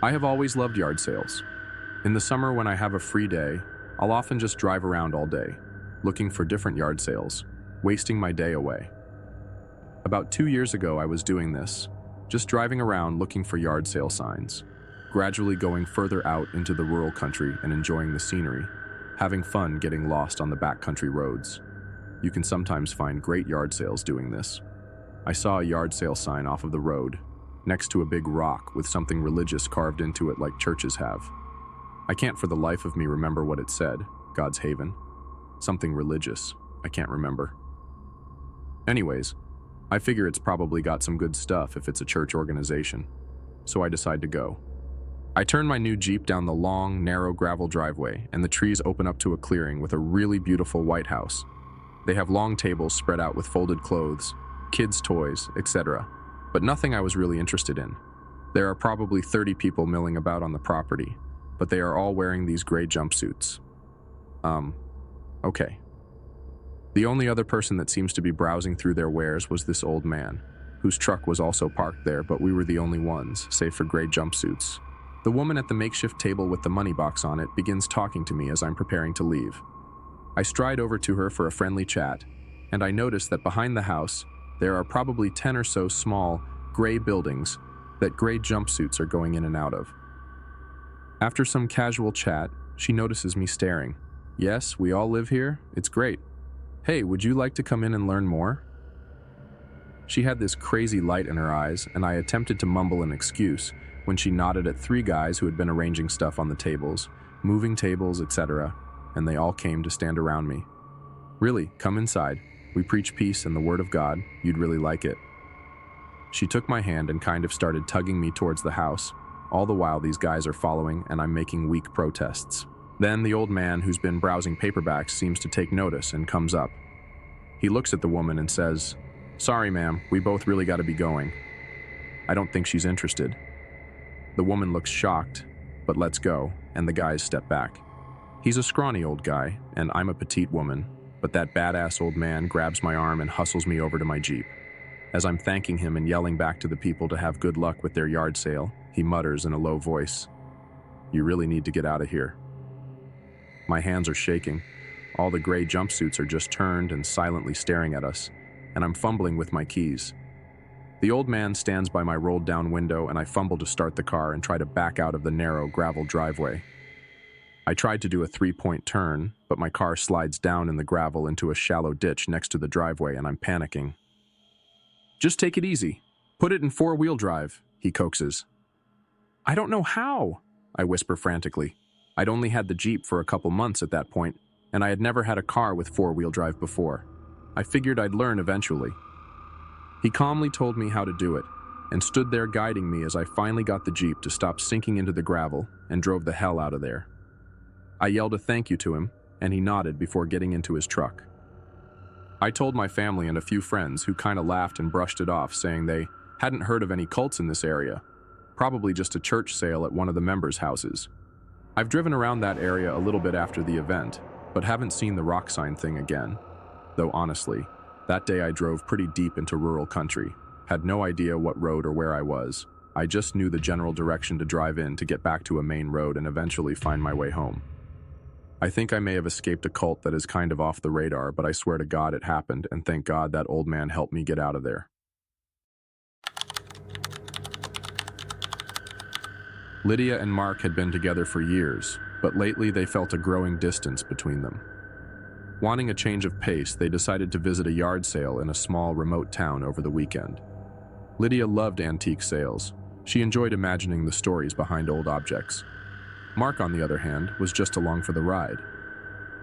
I have always loved yard sales. In the summer when I have a free day, I'll often just drive around all day, looking for different yard sales, wasting my day away. About 2 years ago I was doing this, just driving around looking for yard sale signs, gradually going further out into the rural country and enjoying the scenery, having fun getting lost on the backcountry roads. You can sometimes find great yard sales doing this. I saw a yard sale sign off of the road, next to a big rock with something religious carved into it like churches have. I can't for the life of me remember what it said, God's Haven. Something religious, I can't remember. Anyways, I figure it's probably got some good stuff if it's a church organization, so I decide to go. I turn my new Jeep down the long, narrow gravel driveway, and the trees open up to a clearing with a really beautiful white house. They have long tables spread out with folded clothes, kids' toys, etc., but nothing I was really interested in. There are probably 30 people milling about on the property, but they are all wearing these gray jumpsuits. Okay. The only other person that seems to be browsing through their wares was this old man, whose truck was also parked there, but we were the only ones, save for gray jumpsuits. The woman at the makeshift table with the money box on it begins talking to me as I'm preparing to leave. I stride over to her for a friendly chat, and I notice that behind the house, there are probably 10 or so small, gray buildings that gray jumpsuits are going in and out of. After some casual chat, she notices me staring. Yes, we all live here. It's great. Hey, would you like to come in and learn more? She had this crazy light in her eyes, and I attempted to mumble an excuse when she nodded at 3 guys who had been arranging stuff on the tables, moving tables, etc., and they all came to stand around me. Really, come inside. We preach peace and the word of God. You'd really like it. She took my hand and kind of started tugging me towards the house. All the while these guys are following and I'm making weak protests. Then the old man who's been browsing paperbacks seems to take notice and comes up. He looks at the woman and says, "Sorry, ma'am, we both really gotta be going." I don't think she's interested. The woman looks shocked, but lets go, and the guys step back. He's a scrawny old guy, and I'm a petite woman, but that badass old man grabs my arm and hustles me over to my Jeep. As I'm thanking him and yelling back to the people to have good luck with their yard sale, he mutters in a low voice, "You really need to get out of here." My hands are shaking. All the gray jumpsuits are just turned and silently staring at us, and I'm fumbling with my keys. The old man stands by my rolled down window and I fumble to start the car and try to back out of the narrow gravel driveway. I tried to do a 3-point turn, but my car slides down in the gravel into a shallow ditch next to the driveway and I'm panicking. "Just take it easy. Put it in 4-wheel drive," he coaxes. "I don't know how," I whisper frantically. I'd only had the Jeep for a couple months at that point, and I had never had a car with 4-wheel drive before. I figured I'd learn eventually. He calmly told me how to do it, and stood there guiding me as I finally got the Jeep to stop sinking into the gravel and drove the hell out of there. I yelled a thank you to him, and he nodded before getting into his truck. I told my family and a few friends who kind of laughed and brushed it off, saying they hadn't heard of any cults in this area, probably just a church sale at one of the members' houses. I've driven around that area a little bit after the event, but haven't seen the rock sign thing again. Though honestly, that day I drove pretty deep into rural country, had no idea what road or where I was. I just knew the general direction to drive in to get back to a main road and eventually find my way home. I think I may have escaped a cult that is kind of off the radar, but I swear to God it happened, and thank God that old man helped me get out of there. Lydia and Mark had been together for years, but lately they felt a growing distance between them. Wanting a change of pace, they decided to visit a yard sale in a small, remote town over the weekend. Lydia loved antique sales. She enjoyed imagining the stories behind old objects. Mark, on the other hand, was just along for the ride.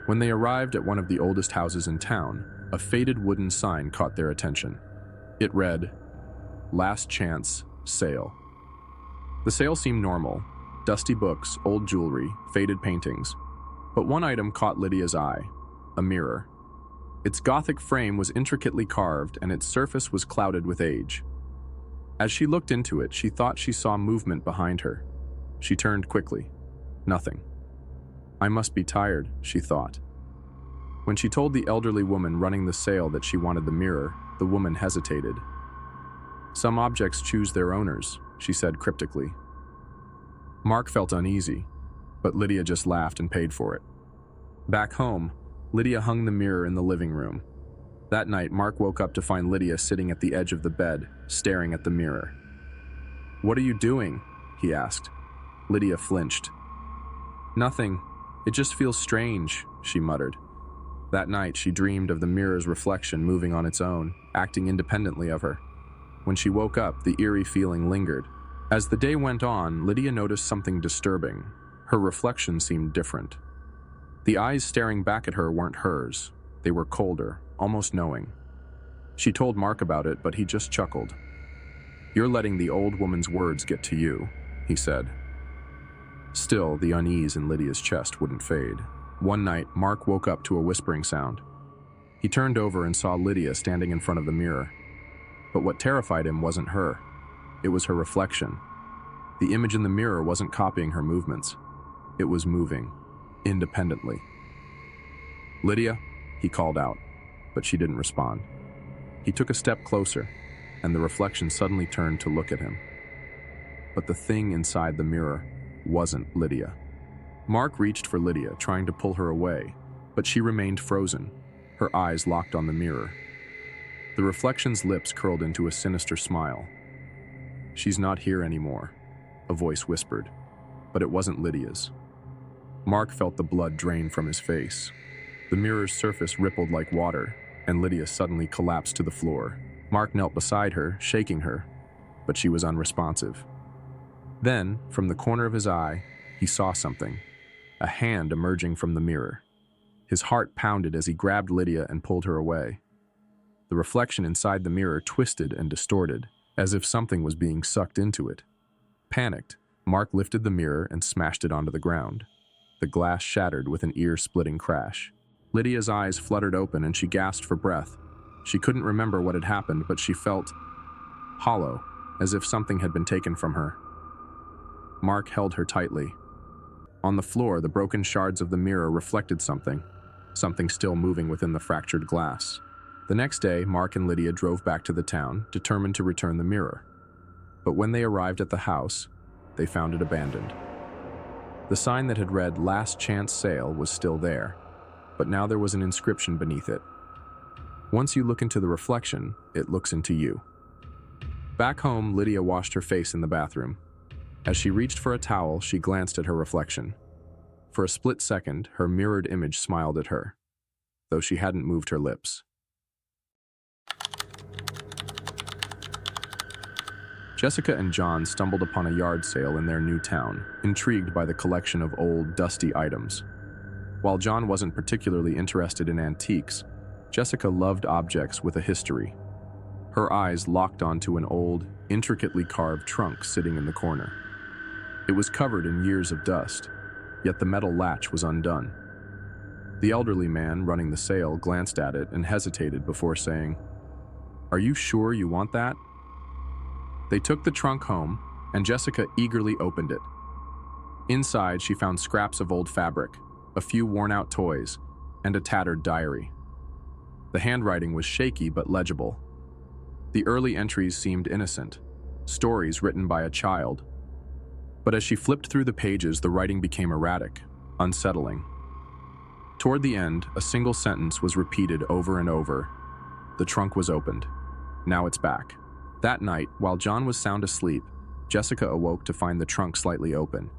When they arrived at one of the oldest houses in town, a faded wooden sign caught their attention. It read, "Last Chance Sale." The sale seemed normal: dusty books, old jewelry, faded paintings. But one item caught Lydia's eye: a mirror. Its Gothic frame was intricately carved and its surface was clouded with age. As she looked into it, she thought she saw movement behind her. She turned quickly. Nothing. I must be tired, she thought. When she told the elderly woman running the sale that she wanted the mirror, the woman hesitated. "Some objects choose their owners," she said cryptically. Mark felt uneasy, but Lydia just laughed and paid for it. Back home, Lydia hung the mirror in the living room. That night, Mark woke up to find Lydia sitting at the edge of the bed, staring at the mirror. "What are you doing?" he asked. Lydia flinched. "Nothing. It just feels strange," she muttered. That night, she dreamed of the mirror's reflection moving on its own, acting independently of her. When she woke up, the eerie feeling lingered. As the day went on, Lydia noticed something disturbing. Her reflection seemed different. The eyes staring back at her weren't hers. They were colder, almost knowing. She told Mark about it, but he just chuckled. "You're letting the old woman's words get to you," he said. Still, the unease in Lydia's chest wouldn't fade. One night, Mark woke up to a whispering sound. He turned over and saw Lydia standing in front of the mirror. But what terrified him wasn't her. It was her reflection. The image in the mirror wasn't copying her movements. It was moving, independently. "Lydia," he called out, but she didn't respond. He took a step closer, and the reflection suddenly turned to look at him. But the thing inside the mirror wasn't Lydia. Mark reached for Lydia, trying to pull her away, but she remained frozen, her eyes locked on the mirror. The reflection's lips curled into a sinister smile. "She's not here anymore," a voice whispered, but it wasn't Lydia's. Mark felt the blood drain from his face. The mirror's surface rippled like water, and Lydia suddenly collapsed to the floor. Mark knelt beside her, shaking her, but she was unresponsive. Then, from the corner of his eye, he saw something, a hand emerging from the mirror. His heart pounded as he grabbed Lydia and pulled her away. The reflection inside the mirror twisted and distorted, as if something was being sucked into it. Panicked, Mark lifted the mirror and smashed it onto the ground. The glass shattered with an ear-splitting crash. Lydia's eyes fluttered open and she gasped for breath. She couldn't remember what had happened, but she felt hollow, as if something had been taken from her. Mark held her tightly. On the floor, the broken shards of the mirror reflected something still moving within the fractured glass. The next day, Mark and Lydia drove back to the town, determined to return the mirror. But when they arrived at the house, they found it abandoned. The sign that had read "Last Chance Sale" was still there, but now there was an inscription beneath it. "Once you look into the reflection, it looks into you." Back home, Lydia washed her face in the bathroom. As she reached for a towel, she glanced at her reflection. For a split second, her mirrored image smiled at her, though she hadn't moved her lips. Jessica and John stumbled upon a yard sale in their new town, intrigued by the collection of old, dusty items. While John wasn't particularly interested in antiques, Jessica loved objects with a history. Her eyes locked onto an old, intricately carved trunk sitting in the corner. It was covered in years of dust, yet the metal latch was undone. The elderly man running the sale glanced at it and hesitated before saying, "Are you sure you want that?" They took the trunk home, and Jessica eagerly opened it. Inside, she found scraps of old fabric, a few worn-out toys, and a tattered diary. The handwriting was shaky but legible. The early entries seemed innocent, stories written by a child. But as she flipped through the pages, the writing became erratic, unsettling. Toward the end, a single sentence was repeated over and over. "The trunk was opened. Now it's back." That night, while John was sound asleep, Jessica awoke to find the trunk slightly open.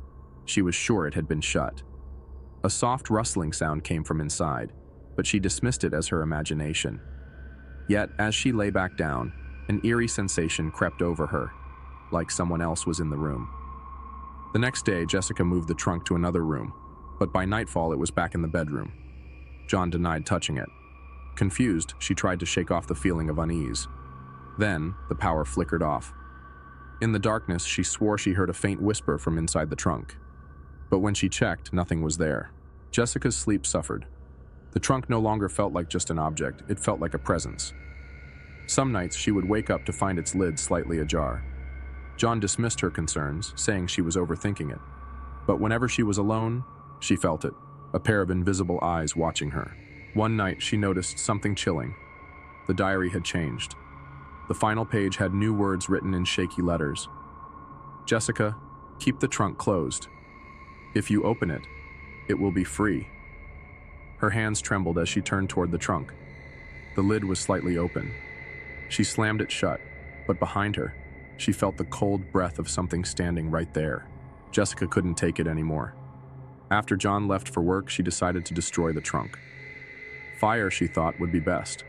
She was sure it had been shut. A soft rustling sound came from inside, but she dismissed it as her imagination. Yet, as she lay back down, an eerie sensation crept over her, like someone else was in the room. The next day, Jessica moved the trunk to another room, but by nightfall it was back in the bedroom. John denied touching it. Confused, she tried to shake off the feeling of unease. Then, the power flickered off. In the darkness, she swore she heard a faint whisper from inside the trunk. But when she checked, nothing was there. Jessica's sleep suffered. The trunk no longer felt like just an object, it felt like a presence. Some nights, she would wake up to find its lid slightly ajar. John dismissed her concerns, saying she was overthinking it. But whenever she was alone, she felt it, a pair of invisible eyes watching her. One night, she noticed something chilling. The diary had changed. The final page had new words written in shaky letters. "Jessica, Keep the trunk closed. If you open it, it will be free. Her hands trembled as she turned toward the trunk. The lid was slightly open. She slammed it shut, but behind her, she felt the cold breath of something standing right there. Jessica couldn't take it anymore. After John left for work, she decided to destroy the trunk. Fire, she thought, would be best.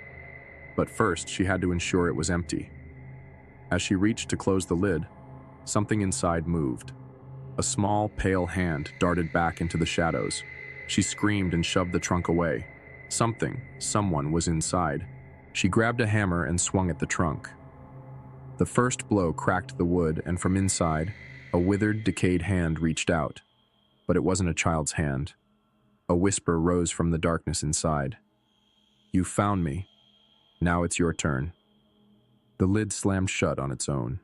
But first, she had to ensure it was empty. As she reached to close the lid, something inside moved. A small, pale hand darted back into the shadows. She screamed and shoved the trunk away. Someone was inside. She grabbed a hammer and swung at the trunk. The first blow cracked the wood, and from inside, a withered, decayed hand reached out. But it wasn't a child's hand. A whisper rose from the darkness inside. "You found me. Now it's your turn." The lid slammed shut on its own.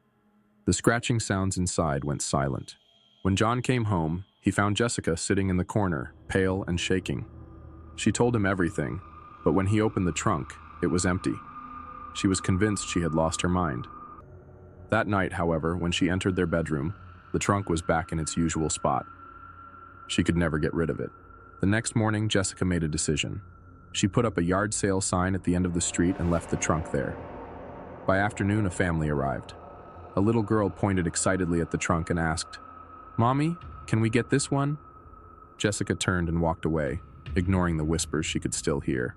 The scratching sounds inside went silent. When John came home, he found Jessica sitting in the corner, pale and shaking. She told him everything, but when he opened the trunk, it was empty. She was convinced she had lost her mind. That night, however, when she entered their bedroom, the trunk was back in its usual spot. She could never get rid of it. The next morning, Jessica made a decision. She put up a yard sale sign at the end of the street and left the trunk there. By afternoon, a family arrived. A little girl pointed excitedly at the trunk and asked, "Mommy, can we get this one?" Jessica turned and walked away, ignoring the whispers she could still hear.